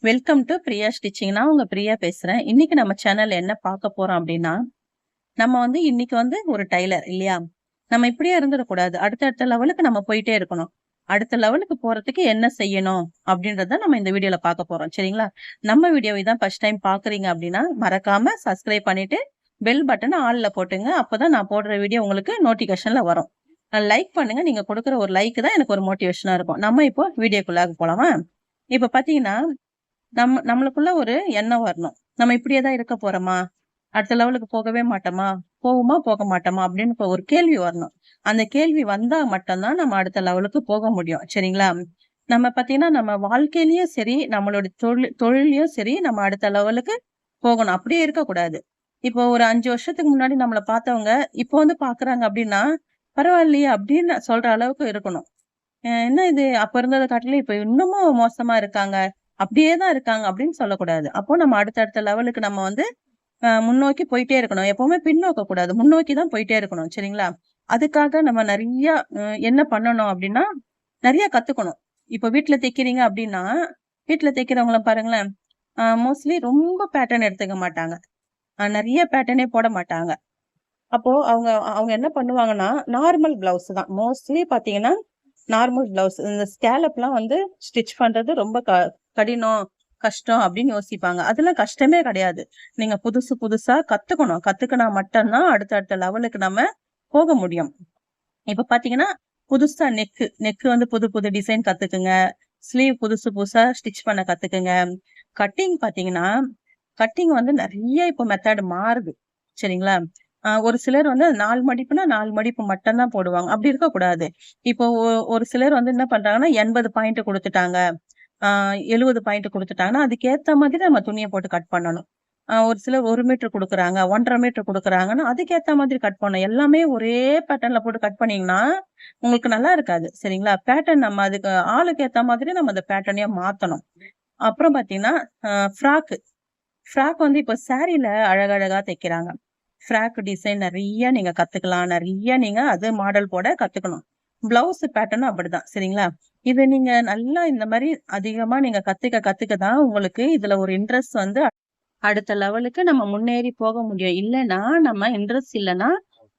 Welcome to Priya stitching. நான் உங்க பிரியா பேசுறேன். இன்னைக்கு நம்ம சேனல்ல என்ன பார்க்க போறோம் அப்படின்னா, நம்ம இன்னைக்கு ஒரு டைலர் இல்லையா? நம்ம இப்படியே இருந்துடக்கூடாது. அடுத்தடுத்த லெவலுக்கு நம்ம போயிட்டே இருக்கணும். அடுத்த லெவலுக்கு போறதுக்கு என்ன செய்யணும் அப்படின்றத நம்ம இந்த வீடியோல பார்க்க போறோம். சரிங்களா? நம்ம வீடியோவை தான் ஃபர்ஸ்ட் டைம் பார்க்குறீங்க அப்படின்னா, மறக்காம சப்ஸ்கிரைப் பண்ணிட்டு பெல் பட்டனை ஆல்ல போட்டுங்க. அப்பதான் நான் போடுற வீடியோ உங்களுக்கு நோட்டிபிகேஷன்ல வரும். லைக் பண்ணுங்க. நீங்க கொடுக்குற ஒரு லைக் தான் எனக்கு ஒரு மோட்டிவேஷனா இருக்கும். நம்ம இப்போ வீடியோக்குள்ளாக போலாமா? இப்ப பாத்தீங்கன்னா, நம்மளுக்குள்ள ஒரு எண்ணம் வரணும். நம்ம இப்படியே தான் இருக்க போறோமா? அடுத்த லெவலுக்கு போகவே மாட்டோமா? போவோமா? போக மாட்டோமா? அப்படின்னு இப்ப ஒரு கேள்வி வரணும். அந்த கேள்வி வந்தா மட்டும் தான் நம்ம அடுத்த லெவலுக்கு போக முடியும். சரிங்களா? நம்ம பாத்தீங்கன்னா, நம்ம வாழ்க்கையிலயும் சரி, நம்மளுடைய தொழில்லயும் சரி, நம்ம அடுத்த லெவலுக்கு போகணும். அப்படியே இருக்கக்கூடாது. இப்போ ஒரு 5 வருஷத்துக்கு முன்னாடி நம்மள பார்த்தவங்க, இப்போ பாக்குறாங்க அப்படின்னா, பரவாயில்லையே அப்படின்னு சொல்ற அளவுக்கு இருக்கணும். என்ன இது அப்ப இருந்தத காட்டிலும் இப்ப இன்னமும் மோசமா இருக்காங்க. அப்படியே தான் இருக்காங்க அப்படின்னு சொல்லக்கூடாது. அப்போ நம்ம அடுத்தடுத்த லெவலுக்கு நம்ம முன்னோக்கி போயிட்டே இருக்கணும். எப்பவுமே பின்னோக்க கூடாது. முன்னோக்கி தான் போயிட்டே இருக்கணும். சரிங்களா? அதுக்காக நம்ம நெறைய என்ன பண்ணணும் அப்படின்னா, நெறைய கத்துக்கணும். இப்ப வீட்ல தைக்கிறீங்க அப்படின்னா, வீட்ல தைக்கிறவங்கள பாருங்களேன். மோஸ்ட்லி ரொம்ப பேட்டர்ன் எடுத்துக்க மாட்டாங்க. நெறைய பேட்டர்னே போட மாட்டாங்க. அப்போ அவங்க அவங்க என்ன பண்ணுவாங்கன்னா, நார்மல் பிளவுஸ் தான். மோஸ்ட்லி பாத்தீங்கன்னா, நார்மல் பிளவுஸ். இந்த ஸ்கேலப்லாம் ஸ்டிச் பண்றது ரொம்ப கடினம், கஷ்டம் அப்படின்னு யோசிப்பாங்க. அதெல்லாம் கஷ்டமே கிடையாது. நீங்க புதுசு புதுசா கத்துக்கணும். கத்துக்கினா மட்டும்தான் அடுத்தடுத்த லெவலுக்கு நம்ம போக முடியும். இப்ப பாத்தீங்கன்னா, புதுசா நெக்கு புது புது டிசைன் கத்துக்குங்க. ஸ்லீவ் புதுசு புதுசா ஸ்டிச் பண்ண கத்துக்குங்க. கட்டிங் பாத்தீங்கன்னா, கட்டிங் நெறைய இப்ப மெத்தட் மாறுது. சரிங்களா? ஒரு சிலர் 4 மடிப்புனா 4 மடிப்பு மட்டும் தான் போடுவாங்க. அப்படி இருக்கக்கூடாது. இப்போ ஒரு சிலர் என்ன பண்றாங்கன்னா, 80 பாயிண்ட் குடுத்துட்டாங்க. 70 பாயிண்ட் குடுத்துட்டாங்கன்னா, அதுக்கேத்த மாதிரி நம்ம துணிய போட்டு கட் பண்ணணும். ஒரு சிலர் 1 மீட்டர் குடுக்குறாங்க, 1 1/2 மீட்டர் குடுக்குறாங்கன்னா, அதுக்கேத்த மாதிரி கட் பண்ணணும். எல்லாமே ஒரே பேட்டர்ன்ல போட்டு கட் பண்ணீங்கன்னா, உங்களுக்கு நல்லா இருக்காது. சரிங்களா? பேட்டர்ன் நம்ம அதுக்கு ஆளுக்கு ஏத்த மாதிரி நம்ம அந்த பேட்டர்னையே மாத்தணும். அப்புறம் பாத்தீங்கன்னா, ஃப்ராக். ஃப்ராக் இப்ப சாரீல அழகழகா தைக்கிறாங்க. ஃப்ராக் டிசைன் நெறைய நீங்க கத்துக்கலாம். நெறைய நீங்க அது மாடல் போட கத்துக்கணும். பிளவுஸ் பேட்டர்னும் அப்படிதான். சரிங்களா? இது நீங்க நல்லா இந்த மாரி அதிகமா நீங்க கத்துக்க தான் உங்களுக்கு இதுல ஒரு இன்ட்ரெஸ்ட் அடுத்த லெவலுக்கு நம்ம முன்னேறி போக முடியும். இல்லன்னா நம்ம இன்ட்ரெஸ்ட் இல்லன்னா,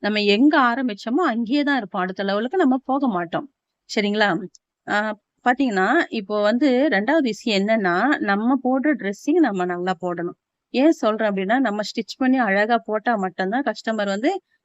நம்ம எங்க ஆரம்பிச்சோமோ அங்கேயே தான் இருப்போம். அடுத்த லெவலுக்கு நம்ம போக மாட்டோம். சரிங்களா? ஆ பாத்தீங்கன்னா, இப்போ 2வது விஷயம் என்னன்னா, நம்ம போடுற ட்ரெஸ்ஸிங் நம்ம நல்லா போடணும். ஏன் சொல்றேன் அப்டின்னா, நம்ம ஸ்டிச் பண்ணி அழகா போட்டா மட்டும் தான் கஸ்டமர்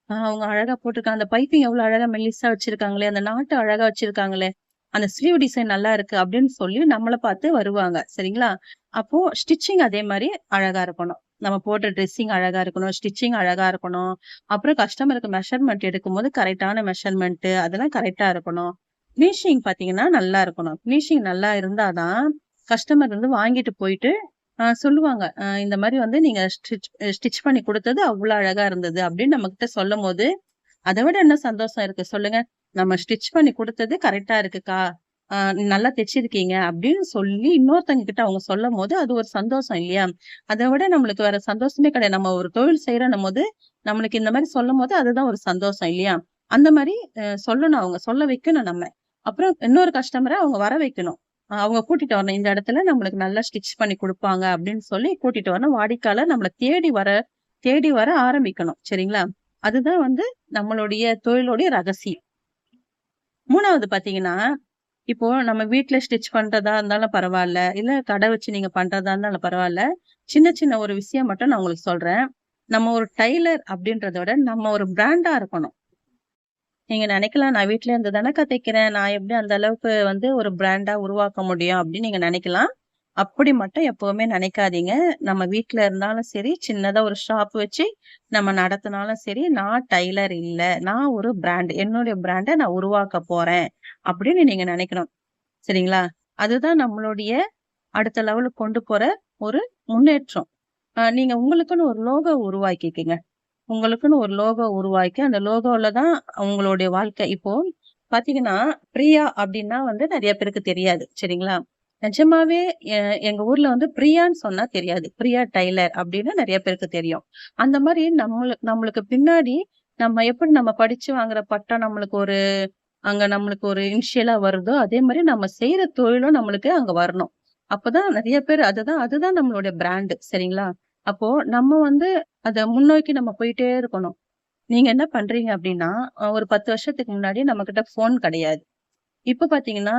அவங்க அழகா போட்டுருக்காங்க. அந்த பைப்பிங் எவ்வளோ அழகா மெல்லிசா வச்சிருக்காங்களே! அந்த நாட்டு அழகா வச்சிருக்காங்களே! அந்த ஸ்லீவ் டிசைன் நல்லா இருக்கு அப்டின்னு சொல்லி நம்மள பார்த்து வருவாங்க. சரிங்களா? அப்போ ஸ்டிச்சிங் அதே மாரி அழகா இருக்கணும். நம்ம போட்ட ட்ரெஸ்ஸிங் அழகா இருக்கணும். ஸ்டிச்சிங் அழகா இருக்கணும். அப்புறம் கஸ்டமருக்கு மெஷர்மென்ட் எடுக்கும்போது கரெக்ட்டான மெஷர்மென்ட் அதெல்லாம் கரெக்ட்டா இருக்கணும். ஃபினிஷிங் பார்த்தீங்கன்னா நல்லா இருக்கணும். ஃபினிஷிங் நல்லா இருந்தா தான் கஸ்டமர் வாங்கிட்டு போயிட்டு சொல்லுவாங்க. இந்த மாரி நீங்க ஸ்டிச் பண்ணி குடுத்தது அவ்ளோ அழகா இருந்தது அப்படின்னு நம்மகிட்ட சொல்லும்போது, அத விட என்ன சந்தோஷம் இருக்கு சொல்லுங்க? நம்ம ஸ்டிச் பண்ணி குடுத்தது கரெக்ட்டா இருக்குக்கா. நல்லா தச்சிருக்கீங்க அப்படின்னு சொல்லி இன்னொருத்தவங்க கிட்ட அவங்க சொல்லும்போது, அது ஒரு சந்தோஷம் இல்லையா? அத விட நம்மளுக்கு வேற சந்தோஷமே கிடையாது. நம்ம ஒரு தொழில் செய்றோன்னும்போது, நம்மளுக்கு இந்த மாரி சொல்லும்போது அதுதான் ஒரு சந்தோஷம் இல்லையா? அந்த மாரி சொல்லணும் அவங்க. சொல்ல வைக்கணும் நம்ம. அப்புறம் இன்னொரு கஸ்டமர அவங்க வர வைக்கணும். அவங்க கூட்டிட்டு வரணும். இந்த இடத்துல நம்மளுக்கு நல்லா ஸ்டிச் பண்ணி குடுப்பாங்க அப்படின்னு சொல்லி கூட்டிட்டு வரணும். வாடிக்கையாளர் நம்மள தேடி வர ஆரம்பிக்கணும். சரிங்களா? அதுதான் நம்மளுடைய தொழிலுடைய ரகசியம். 3வது பார்த்தீங்கன்னா, இப்போ நம்ம வீட்ல ஸ்டிச் பண்றதா இருந்தாலும் பரவால்ல. இல்ல கடை வச்சு நீங்க பண்றதா இருந்தாலும் பரவால்ல. சின்ன சின்ன ஒரு விஷயம் மட்டும் நான் உங்களுக்கு சொல்றேன். நம்ம ஒரு டெய்லர் அப்படின்றத விட நம்ம ஒரு பிராண்டா இருக்கணும். நீங்க நினைக்கலாம், நான் வீட்ல இருந்து தானக்கா தைக்கிறேன். நான் எப்படி அந்த அளவுக்கு ஒரு பிராண்டா உருவாக்க முடியும் அப்படின்னு நீங்க நினைக்கலாம். அப்படி மட்டும் எப்பவுமே நினைக்காதீங்க. நம்ம வீட்ல இருந்தாலும் சரி, சின்னதா ஒரு ஷாப் வச்சு நம்ம நடத்தினாலும் சரி, நான் டெய்லர் இல்ல. நான் ஒரு பிராண்ட். என்னுடைய பிராண்ட நான் உருவாக்க போறேன் அப்படின்னு நீங்க நினைக்கணும். சரிங்களா? அதுதான் நம்மளுடைய அடுத்த லெவலுக்கு கொண்டு போற ஒரு முன்னேற்றம். நீங்க உங்களுக்குன்னு ஒரு லோகோ உருவாக்கிக்கங்க. உங்களுக்குன்னு ஒரு லோகோ உருவாக்கி, அந்த லோகோல தான் உங்களுடைய வாழ்க்கை. இப்போ பார்த்தீங்கன்னா, பிரியா அப்டின்னா நெறைய பேருக்கு தெரியாது. சரிங்களா? நிஜமாவே எ எங்க ஊர்ல பிரியான்னு சொன்னா தெரியாது. பிரியா டெய்லர் அப்டின்னா நெறைய பேருக்கு தெரியும். அந்த மாரி நம்மளுக்கு பின்னாடி நம்ம எப்படி நம்ம படிச்சு வாங்குற பட்டம் நம்மளுக்கு ஒரு இனிஷியலா வருதோ, அதே மாரி நம்ம செய்ற தொழிலும் நம்மளுக்கு அங்க வரணும். அப்பதான் நெறைய பேர் அதுதான் நம்மளுடைய பிராண்ட் சரிங்களா? அப்போ நம்ம வந்து அத முன்னோக்கி நம்ம போயிட்டே இருக்கணும். நீங்க என்ன பண்றீங்க அப்டின்னா, ஒரு 10 வருஷத்துக்கு முன்னாடி நம்மகிட்ட ஃபோன் கிடையாது. இப்ப பாத்தீங்கன்னா,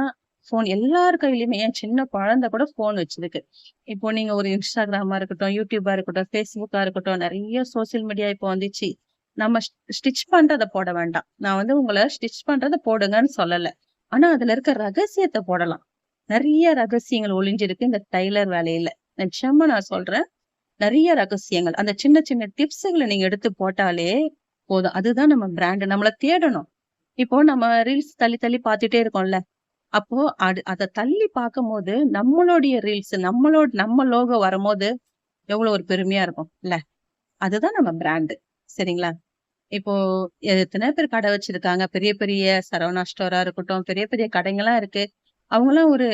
ஃபோன் எல்லார் கையிலயுமே என் சின்ன குழந்தை கூட ஃபோன் வச்சிருக்கு. இப்போ நீங்க ஒரு Instagramமா இருக்கட்டும், YouTubeஆ இருக்கட்டும், Facebookஆ இருக்கட்டும், நெறைய சோசியல் மீடியா இப்போ வந்துச்சு. நம்ம ஸ்டிட்ச் பண்றத போட வேண்டாம். நான் வந்து உங்கள ஸ்டிட்ச் பண்றத போடுங்கன்னு சொல்லல. ஆனா அதுல இருக்க ரகசியத்த போடலாம். நெறைய ரகசியங்கள் ஒளிஞ்சிருக்கு இந்த டைலர் வேலையில. நிச்சயமா நான் சொல்றேன். நெறைய ரகசியங்கள். அந்த சின்ன சின்ன டிப்ஸுகள நீங்க எடுத்து போட்டாலே போதும். அதுதான் நம்ம பிராண்ட். நம்மள தேடணும். இப்போ நம்ம ரீல்ஸ் தள்ளி தள்ளி பார்த்துட்டே இருக்கோம்ல. அப்போ அத தள்ளி பார்க்கும்போது, நம்மளுடைய ரீல்ஸ், நம்ம லோகோ வரும்போது, எவ்வளோ ஒரு பெருமையா இருக்கும் இல்ல? அதுதான் நம்ம பிராண்ட். சரிங்களா? இப்போ எத்தன பேர் கடை வச்சிருக்காங்க. பெரிய பெரிய சரவணா ஸ்டோரா இருக்கட்டும், பெரிய பெரிய கடைங்கலாம் இருக்கு. அவங்கலாம் ஒரு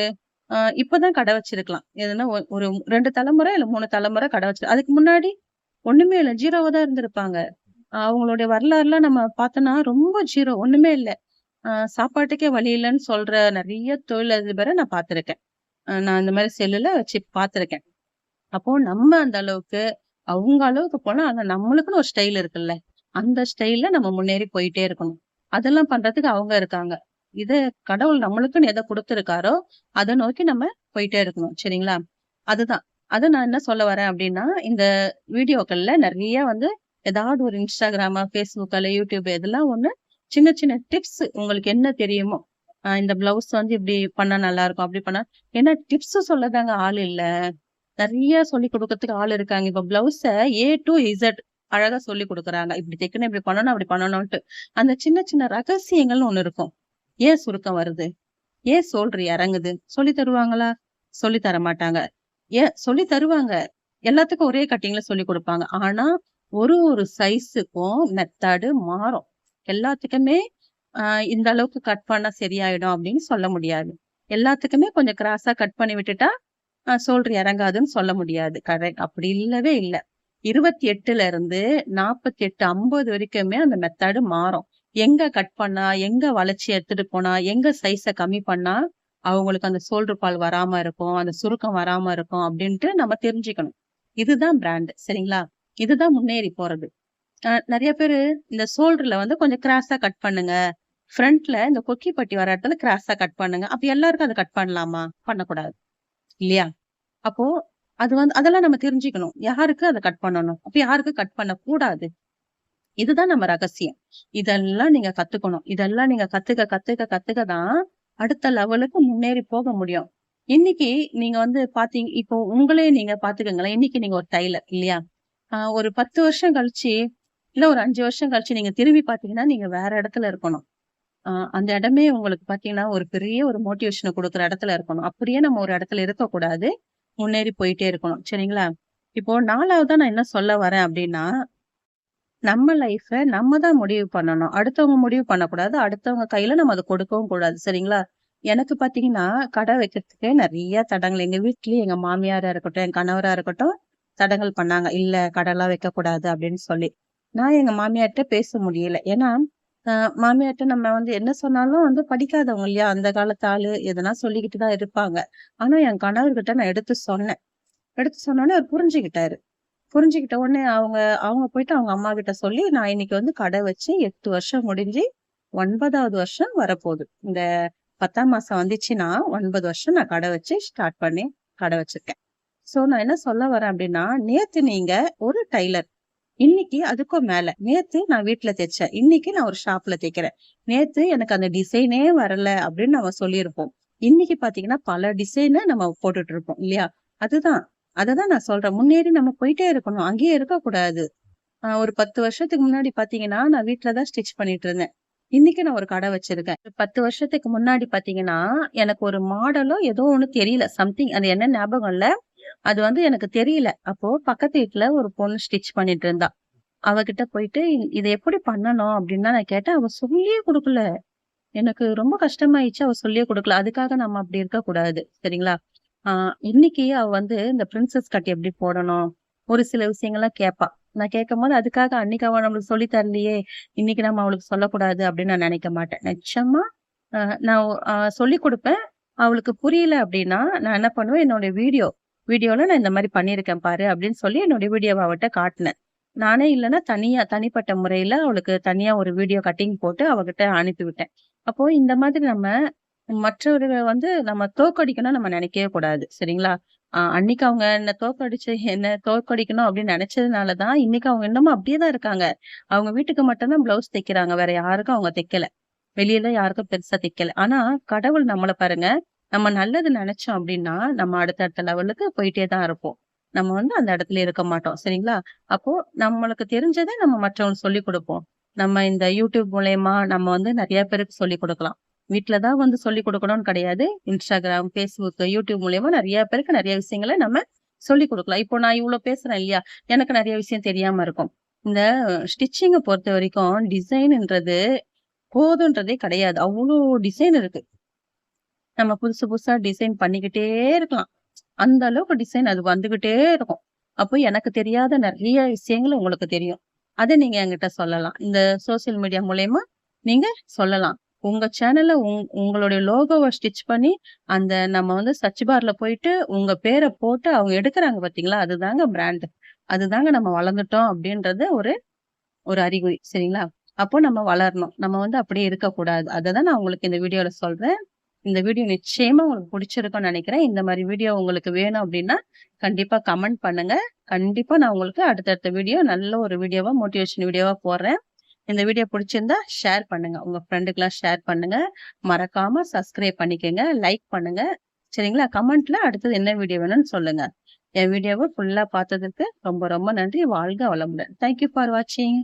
இப்பதான் கடை வச்சிருக்கலாம். எதுனா ஒரு 2 தலைமுறை இல்ல 3 தலைமுறை கடை வச்சு அதுக்கு முன்னாடி ஒண்ணுமே இல்ல. ஜீரோவா தான் இருந்திருப்பாங்க. அவங்களுடைய வரலாறுலாம் நம்ம பார்த்தோம்னா, ரொம்ப ஜீரோ. ஒண்ணுமே இல்ல. சாப்பாட்டுக்கே வழி இல்லன்னு சொல்ற நெறைய தொழிலதிபர நான் பார்த்திருக்கேன். நான் இந்த மாரி செல்லுல வச்சு பார்த்திருக்கேன். அப்போ நம்ம அந்த அளவுக்கு, அவங்க அளவுக்கு போனா, ஆனா நம்மளுக்குன்னு ஒரு ஸ்டைல் இருக்குல்ல. அந்த ஸ்டைல்ல நம்ம முன்னேறி போயிட்டே இருக்கணும். அதெல்லாம் பண்றதுக்கு அவங்க இருக்காங்க. இத கடவுள் நம்மளுக்குன்னு எத குடுத்திருக்காரோ, அத நோக்கி நம்ம போயிட்டே இருக்கணும். சரிங்களா? அதுதான். அத நான் என்ன சொல்ல வரேன் அப்டின்னா, இந்த வீடியோக்கள்ல நெறைய வந்து ஏதாவது ஒரு Instagramமா, Facebook அல்ல YouTube எதெல்லாம் ஒண்ணு சின்ன சின்ன டிப்ஸ் உங்களுக்கு என்ன தெரியுமோ, இந்த ப்ளவுஸ் வந்து இப்டி பண்ணா நல்லாருக்கும். அப்டி பண்ணா ஏன்னா டிப்ஸ் சொல்லதாங்க ஆள் இல்ல. நெறைய சொல்லிக் குடுக்கறதுக்கு ஆள் இருக்காங்க. இப்ப ப்ளவுஸ ஏ டூ இசட் அழகா சொல்லிக் குடுக்குறாங்க. இப்டி தைக்கணும், இப்டி பண்ணணும், அப்டி பண்ணணும்ன்ட்டு. அந்த சின்ன சின்ன ரகசியங்கள்னு ஒண்ணு இருக்கும். ஏன் சுருக்கம் வருது? ஏன் ஷோல்டர் இறங்குது? சொல்லி தருவாங்களா? சொல்லி தர மாட்டாங்க. ஏன் சொல்லி தருவாங்க. எல்லாத்துக்கும் ஒரே கட்டிங்ல சொல்லிக் குடுப்பாங்க. ஆனா, ஒரு ஒரு சைஸுக்கும் மெத்தடு மாறும். எல்லாத்துக்குமே அ இந்த அளவுக்கு கட் பண்ணா சரியாயிடும் அப்டின்னு சொல்ல முடியாது. எல்லாத்துக்குமே கொஞ்சம் கிராஸா கட் பண்ணி விட்டுட்டா, ஷோல்டர் இறங்காதுன்னு சொல்ல முடியாது. கரெக்ட். அப்படி இல்லவே இல்ல. 28ல இருந்து 48, 50 வரைக்குமே அந்த மெத்தடு மாறும். எங்க கட் பண்ணா, எங்க வளைச்சு எடுத்துட்டு போனா, எங்க சைஸ கம்மி பண்ணா, அவங்களுக்கு அந்த ஷோல்டர் ஃபால் வராம இருக்கும், அந்த சுருக்கம் வராம இருக்கும் அப்டின்ட்டு நம்ம தெரிஞ்சுக்கணும். இதுதான் பிராண்ட் சரிங்களா? இதுதான் முன்னேறி போறது. நெறைய பேரு இந்த ஷோல்டர்ல வந்து கொஞ்சம் கிராஸா கட் பண்ணுங்க. ஃப்ரண்ட்ல இந்த கொக்கி பட்டி வர இடத்துல கிராஸா கட் பண்ணுங்க. அப்ப எல்லாருக்கும் அத கட் பண்ணலாமா? பண்ணக்கூடாது. இல்லையா? அப்போ அது வந்து அதெல்லாம் நம்ம தெரிஞ்சுக்கணும். யாருக்கு அத கட் பண்ணணும்? அப்ப யாருக்கு கட் பண்ணக்கூடாது? இதுதான் நம்ம ரகசியம். இதெல்லாம் நீங்க கத்துக்கணும். இதெல்லாம் நீங்க கத்துக்க தான் அடுத்த லெவலுக்கு முன்னேறி போக முடியும். இன்னைக்கு நீங்க வந்து பார்த்தீங்க இப்போ உங்களே நீங்க பார்த்துக்கங்களேன். இன்னைக்கு நீங்க ஒரு டைலர் இல்லையா? ஒரு 10 வருஷம் கழிச்சு, இல்ல ஒரு 5 வருஷம் கழிச்சு நீங்க திரும்பி பார்த்தீங்கன்னா, நீங்க வேற இடத்துல இருக்கணும். அ அந்த இடமே உங்களுக்கு பார்த்தீங்கன்னா, ஒரு பெரிய ஒரு மோட்டிவேஷன குடுக்குற இடத்துல இருக்கணும். அப்படியே நம்ம ஒரு இடத்துல இருக்கக்கூடாது. முன்னேறி போயிட்டே இருக்கணும். சரிங்களா? இப்போ 4வதா நான் என்ன சொல்ல வரேன் அப்டின்னா, நம்ம லைஃப நம்ம தான் முடிவு பண்ணணும். அடுத்தவங்க முடிவு பண்ணக்கூடாது. அடுத்தவங்க கையில நம்ம அத கொடுக்கவும் கூடாது. சரிங்களா? எனக்கு பார்த்தீங்கன்னா, கடை வைக்கிறதுக்கு நெறைய தடங்கள் எங்க வீட்லயே எங்க மாமியாரா இருக்கட்டும், என் கணவரா இருக்கட்டும், தடங்கல் பண்ணாங்க. "இல்ல கடைலாம் வைக்கக்கூடாது" அப்படின்னு சொல்லி. நான் எங்க மாமியார்ட்ட பேச முடியல. ஏன்னா, அ மாமியார்ட்ட நம்ம வந்து என்ன சொன்னாலும் வந்து படிக்காதவங்க இல்லையா? அந்த காலத்து ஆளு எதனா சொல்லிக்கிட்டு தான் இருப்பாங்க. ஆனா, என் கணவர்கிட்ட நான் எடுத்து சொன்னேன். எடுத்து சொன்னோனே அவரு புரிஞ்சுகிட்டாரு. புரிஞ்சுகிட்ட உடனே அவங்க அவங்க போயிட்டு அவங்க அம்மாகிட்ட சொல்லி, நான் இன்னைக்கு வந்து கடை வச்சு 8 வருஷம் முடிஞ்சு 9வது வருஷம் வரப்போகுது. இந்த 10ஆம் மாசம் வந்துச்சுன்னா, 9 வருஷம் நான் கடை வச்சு ஸ்டார்ட் பண்ணி கடை வச்சிருக்கேன். சோ நான் என்ன சொல்ல வரேன் அப்டின்னா, நேத்து நீங்க ஒரு டைலர். இன்னைக்கு அதுக்கும் மேல. நேத்து நான் வீட்ல தைச்சேன். இன்னைக்கு நான் ஒரு ஷாப்ல தைக்கிறேன். நேத்து எனக்கு அந்த டிசைனே வரல அப்படின்னு நம்ம சொல்லியிருப்போம். இன்னைக்கு பாத்தீங்கன்னா, பல டிசைன நம்ம போட்டுட்டு இருப்போம் இல்லையா? அதுதான். அததான் நான் சொல்றேன். முன்னேறி நம்ம போயிட்டே இருக்கணும். அங்கேயே இருக்கக்கூடாது. ஒரு 10 வருஷத்துக்கு முன்னாடி பாத்தீங்கன்னா, நான் வீட்ல தான் ஸ்டிட்ச் பண்ணிட்டு இருந்தேன். இன்னைக்கு நான் ஒரு கடை வச்சிருக்கேன். 10 வருஷத்துக்கு முன்னாடி பாத்தீங்கன்னா, எனக்கு ஒரு மாடலோ ஏதோ ஒண்ணு தெரியல. சம்திங் அது என்ன ஞாபகம் இல்ல. அது வந்து எனக்கு தெரியல. அப்போ பக்கத்து வீட்ல ஒரு பொண்ணு ஸ்டிட்ச் பண்ணிட்டு இருந்தா. அவகிட்ட போயிட்டு, "இத எப்படி பண்ணணும்?" அப்படின்னு தான் நான் கேட்டேன். அவ சொல்லியே குடுக்கல. எனக்கு ரொம்ப கஷ்டமாயிடுச்சு. அவ சொல்லியே குடுக்கல. அதுக்காக நம்ம அப்படி இருக்கக்கூடாது. சரிங்களா? ஆ இன்னைக்கு அவ வந்து இந்த பிரின்சஸ் கட் எப்படி போடணும்? ஒரு சில விஷயங்கள்லாம் கேட்பா. நான் கேட்கும்போது, அதுக்காக அன்னைக்கு அவ நம்மளுக்கு சொல்லி தரலையே, இன்னைக்கு நம்ம அவளுக்கு சொல்லக்கூடாது அப்படின்னு நான் நெனைக்க மாட்டேன். நிச்சயமா அ நான் சொல்லிக் குடுப்பேன். அவளுக்கு புரியல அப்படின்னா, நான் என்ன பண்ணுவேன், என்னோட வீடியோல நான் இந்த மாரி பண்ணியிருக்கேன் பாரு அப்படின்னு சொல்லி என்னோட வீடியோவ அவட்ட காட்டுனேன். நானே இல்லன்னா தனிப்பட்ட முறையில அவளுக்கு தனியா ஒரு வீடியோ கட்டிங் போட்டு அவகிட்ட அனுப்பிவிட்டேன். அப்போ இந்த மாதிரி நம்ம மற்றவர்கள வந்து நம்ம தோற்கடிக்கணும்னு நம்ம நினைக்கவே கூடாது. சரிங்களா? அன்னைக்கு அவங்க என்ன தோற்கடிக்கணும் அப்படின்னு நினைச்சதுனால தான், இன்னைக்கு அவங்க இன்னமும் அப்படியே தான் இருக்காங்க. அவங்க வீட்டுக்கு மட்டும் தான் ப்ளவுஸ் தைக்கிறாங்க. வேற யாருக்கும் அவங்க தைக்கல. வெளியில யாருக்கும் பெருசா தைக்கல. ஆனா கடவுள் நம்மள பாருங்க, நம்ம நல்லது நெனைச்சோம் அப்டின்னா, நம்ம அடுத்தடுத்த லெவலுக்கு போயிட்டே தான் இருப்போம். நம்ம வந்து அந்த இடத்துல இருக்க மாட்டோம். சரிங்களா? அப்போ நம்மளுக்கு தெரிஞ்சத நம்ம மற்றவங்களுக்கு சொல்லிக் குடுப்போம். நம்ம இந்த YouTube மூலியமா நம்ம வந்து நெறைய பேருக்கு சொல்லிக் குடுக்கலாம். வீட்ல தான் வந்து சொல்லிக் குடுக்கணும்னு கிடையாது. Instagram, Facebook, YouTube மூலியமா நெறைய பேருக்கு நெறைய விஷயங்கள நம்ம சொல்லிக் குடுக்கலாம். இப்போ நான் இவ்ளோ பேசுறேன் இல்லையா? எனக்கு நெறைய விஷயம் தெரியாம இருக்கும். இந்த ஸ்டிச்சிங்க பொறுத்தவரைக்கும் டிசைன்ன்றது போதுன்றதே கிடையாது. அவ்ளோ டிசைன் இருக்கு. நம்ம புதுசு புதுசா டிசைன் பண்ணிக்கிட்டே இருக்கலாம். அந்த அளவுக்கு டிசைன் அது வந்துகிட்டே இருக்கும். அப்போ எனக்கு தெரியாத நெறைய விஷயங்கள் உங்களுக்கு தெரியும். அத நீங்க என்கிட்ட சொல்லலாம். இந்த சோசியல் மீடியா மூலியமா நீங்க சொல்லலாம். உங்க சேனல்ல உங்களுடைய லோகோவ ஸ்டிச் பண்ணி, அந்த நம்ம வந்து சர்ச் பார்ல போயிட்டு உங்க பேர போட்டு அவங்க எடுக்குறாங்க பார்த்தீங்களா? அதுதாங்க பிராண்ட். அதுதாங்க நம்ம வளர்ந்துட்டோம் அப்டின்றது ஒரு ஒரு அறிகுறி. சரிங்களா? அப்போ நம்ம வளரணும். நம்ம வந்து அப்படியே இருக்கக்கூடாது. அததான் நான் உங்களுக்கு இந்த வீடியோல சொல்றேன். இந்த வீடியோ நிச்சயமா உங்களுக்கு பிடிச்சிருக்கும்னு நெனைக்கிறேன். இந்த மாரி வீடியோ உங்களுக்கு வேணும் அப்டின்னா, கண்டிப்பா கமெண்ட் பண்ணுங்க. கண்டிப்பா நான் உங்களுக்கு அடுத்தடுத்த வீடியோ நல்ல ஒரு வீடியோவா, மோட்டிவேஷன் வீடியோவா போடுறேன். இந்த வீடியோ பிடிச்சிருந்தா ஷேர் பண்ணுங்க. உங்க ஃப்ரெண்டுக்குலாம் ஷேர் பண்ணுங்க. மறக்காம சப்ஸ்கிரைப் பண்ணிக்கங்க. லைக் பண்ணுங்க. சரிங்களா? கமெண்ட்ல அடுத்தது என்ன வீடியோ வேணும்னு சொல்லுங்க. என் வீடியோவ ஃபுல்லா பார்த்ததுக்கு ரொம்ப ரொம்ப நன்றி. வாழ்க வளமுடன். தேங்க் யூ ஃபார் வாட்சிங்.